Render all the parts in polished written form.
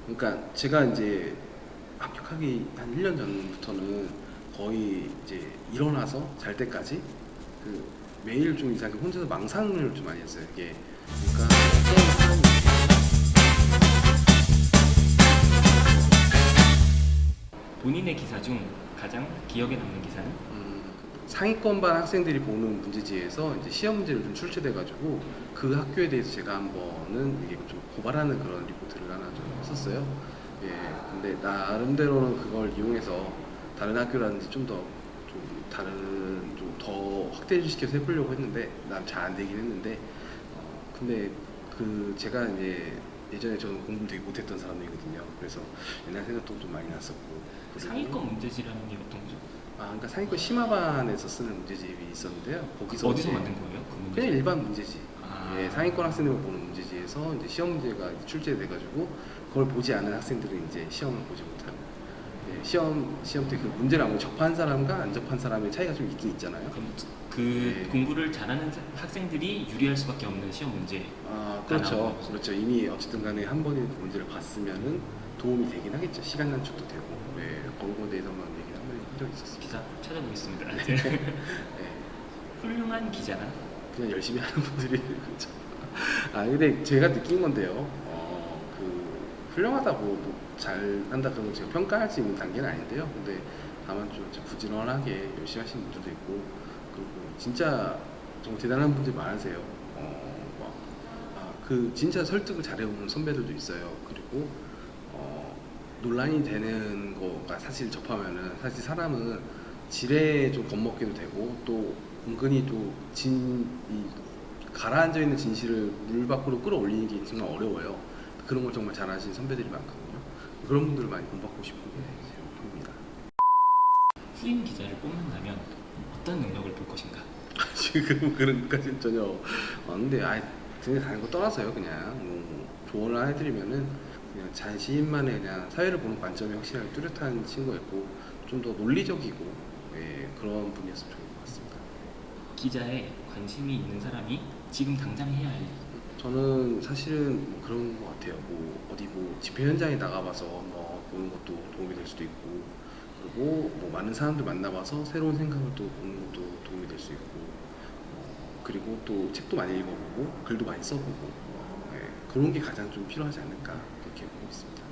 그러니까 제가 이제 합격하기 한 1년 전부터는 거의 이제 일어나서 잘 때까지 그 매일 좀 이상하게 혼자서 망상을 좀 많이 했어요. 이게 그러니까 어떤 사람이 본인의 기사 중 가장 기억에 남는 기사는? 상위권반 학생들이 보는 문제지에서 이제 시험 문제를 좀 출제돼가지고 그 학교에 대해서 제가 한번은 이게 좀 고발하는 그런 리포트를 하나 좀 썼어요. 예, 근데 나름대로는 그걸 이용해서 다른 학교라든지 좀 더 좀 다른 좀 더 확대를 시켜서 해보려고 했는데 난 잘 안 되긴 했는데 근데 그 제가 이제 예전에 저는 공부 되게 못했던 사람이거든요. 그래서 옛날 생각도 좀 많이 났었고 그리고 상위권 문제지라는 게 어떤 거죠? 그러니까 상위권 심화반에서 쓰는 문제집이 있었는데요. 거기서 어디서 이제 만든 거예요? 그 문제지? 그냥 일반 문제집. 아. 예, 상위권 학생들만 보는 문제지에서 이제 시험 문제가 출제돼가지고 그걸 보지 않은 학생들은 이제 시험을 보지 못하는. 예, 시험 때 그 문제를 아무래도 접한 사람과 안 접한 사람의 차이가 좀 있긴 있잖아요. 그럼 그 예. 공부를 잘하는 학생들이 유리할 수밖에 없는 시험 문제. 그렇죠. 그렇죠. 이미 어쨌든 간에 한 번에 그 문제를 봤으면은 도움이 되긴 하겠죠. 시간 단축도 되고. 예, 그런 거에 대해서만 얘기를 한번 한 적이 있었습니다. 기사 찾아보겠습니다. 예. 훌륭한 기자란? 그냥 열심히 하는 분들이 그렇죠. 근데 제가 느낀 건데요. 훌륭하다고 잘 한다 그러면 제가 평가할 수 있는 단계는 아닌데요. 근데 다만 좀 부지런하게 열심히 하시는 분들도 있고 그리고 진짜 정말 대단한 분들이 많으세요. 그 진짜 설득을 잘해오는 선배들도 있어요. 그리고 논란이 되는 거가 사실 접하면은 사실 사람은 지레 좀 겁먹기도 되고 또 은근히 이 가라앉아 있는 진실을 물 밖으로 끌어올리는 게 정말 어려워요. 그런 걸 정말 잘하시는 선배들이 많거든요. 그런 분들을 많이 본받고 싶은 게 제 목표입니다. 후임 기자를 뽑는다면 어떤 능력을 볼 것인가? 지금 그런 것까지는 전혀 근데 그냥 다른 거 떠나서요. 그냥 조언을 하나 해드리면은 그냥 자신만의 그냥 사회를 보는 관점이 확실하게 뚜렷한 친구였고 좀 더 논리적이고 그런 분이었으면 좋을 것 같습니다. 기자에 관심이 있는 사람이 지금 당장 해야 할 일. 저는 사실은 뭐 그런 것 같아요. 뭐 어디 뭐 집회 현장에 나가봐서 뭐 보는 것도 도움이 될 수도 있고, 그리고 뭐 많은 사람들 만나봐서 새로운 생각을 또 보는 것도 도움이 될 수 있고, 그리고 또 책도 많이 읽어보고 글도 많이 써보고 그런 게 가장 좀 필요하지 않을까 그렇게 보고 있습니다.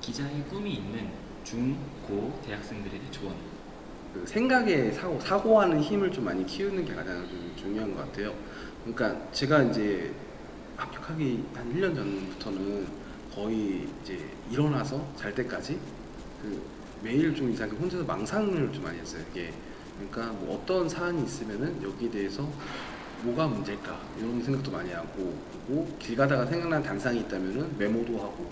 기자의 꿈이 있는 중, 고 대학생들에게 조언. 그 생각에 사고하는 힘을 좀 많이 키우는 게 가장 좀 중요한 것 같아요. 그러니까 제가 이제 합격하기 한 1년 전부터는 거의 이제 일어나서 잘 때까지 그 매일 좀 이상하게 혼자서 망상을 좀 많이 했어요. 이게 그러니까 뭐 어떤 사안이 있으면은 여기에 대해서 뭐가 문제일까 이런 생각도 많이 하고, 그리고 길 가다가 생각난 단상이 있다면은 메모도 하고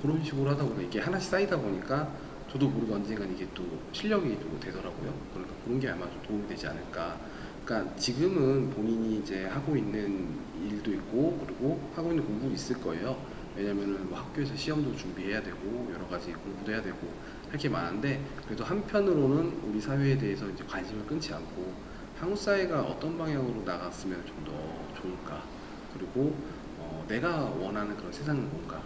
그런 식으로 하다 보니까 이게 하나씩 쌓이다 보니까 저도 모르게 언젠간 이게 또 실력이 또 되더라고요. 그러니까 그런 게 아마 좀 도움이 되지 않을까. 그러니까 지금은 본인이 이제 하고 있는 일도 있고 그리고 하고 있는 공부도 있을 거예요. 왜냐면은 뭐 학교에서 시험도 준비해야 되고 여러 가지 공부도 해야 되고 할 게 많은데, 그래도 한편으로는 우리 사회에 대해서 이제 관심을 끊지 않고 한국 사회가 어떤 방향으로 나갔으면 좀 더 좋을까, 그리고 내가 원하는 그런 세상은 뭔가,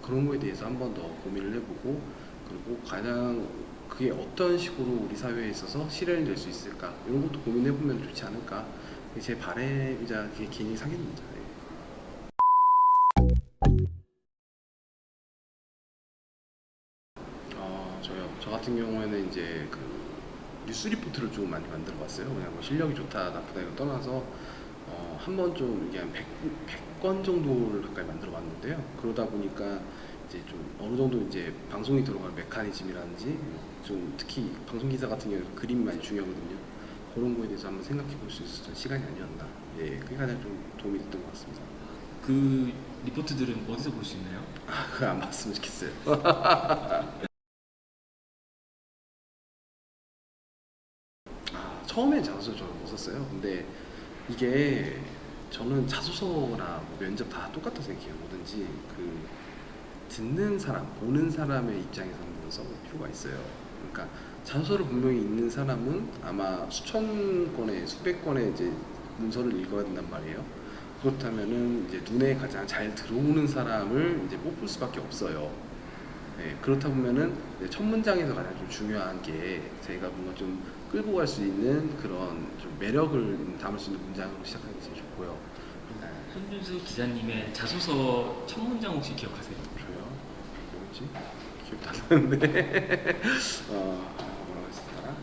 그런 거에 대해서 한 번 더 고민을 해보고, 그리고 가장 그게 어떤 식으로 우리 사회에 있어서 실현이 될 수 있을까 이런 것도 고민해보면 좋지 않을까. 그게 제 바람이자 그게 개인의 사견입니다. 저 같은 경우에는 이제 그 뉴스 리포트를 좀 많이 만들어 봤어요. 그냥 뭐 실력이 좋다 나쁘다 이거 떠나서 한 번 좀 이게 한 100건 정도를 가까이 만들어 봤는데요. 그러다 보니까 이제 좀 어느 정도 이제 방송이 들어갈 메커니즘이라든지 좀 특히 방송 기사 같은 경우는 그림이 많이 중요하거든요. 그런 거에 대해서 한번 생각해 볼 수 있었던 시간이 아니었나. 예, 그게 가장 좀 도움이 됐던 것 같습니다. 그 리포트들은 어디서 볼 수 있나요? 그거 안 봤으면 좋겠어요. 처음엔 자소서 저는 못 썼어요. 근데 이게 저는 자소서나 뭐 면접 다 똑같다 생각해요. 뭐든지 그 듣는 사람, 보는 사람의 입장에서 한번 써볼 필요가 있어요. 그러니까 자소서를 분명히 읽는 사람은 아마 수천 건의 수백 건의 이제 문서를 읽어야 된단 말이에요. 그렇다면은 이제 눈에 가장 잘 들어오는 사람을 이제 뽑을 수밖에 없어요. 네, 그렇다 보면은 이제 첫 문장에서 가장 좀 중요한 게 저희가 뭔가 좀 끌고 갈 수 있는 그런 좀 매력을 담을 수 있는 문장으로 시작하는 게 제일 좋고요. 네, 손준수 기자님의 자소서 첫 문장 혹시 기억하세요? 저요? 뭐였지? 기억도 안 나는데. 뭐라고 했을까?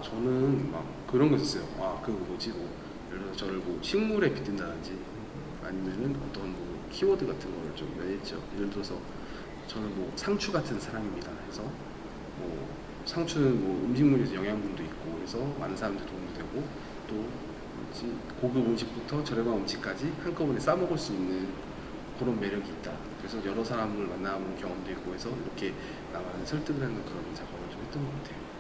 저는 막 그런 거 있었어요. 그 뭐지? 뭐, 예를 들어서 저를 뭐 식물에 빗댄다든지 아니면은 어떤 뭐 키워드 같은 거를 좀 연했죠. 예를 들어서 저는 뭐 상추 같은 사람입니다. 해서 뭐 상추는 뭐 음식물에서 영양분도 있고 해서 많은 사람들 도움이 되고 또 뭐지? 고급 음식부터 저렴한 음식까지 한꺼번에 싸 먹을 수 있는 그런 매력이 있다. 그래서 여러 사람을 만나본 경험도 있고 해서 이렇게 나만의 설득을 하는 그런 작업을 좀 했던 것 같아요.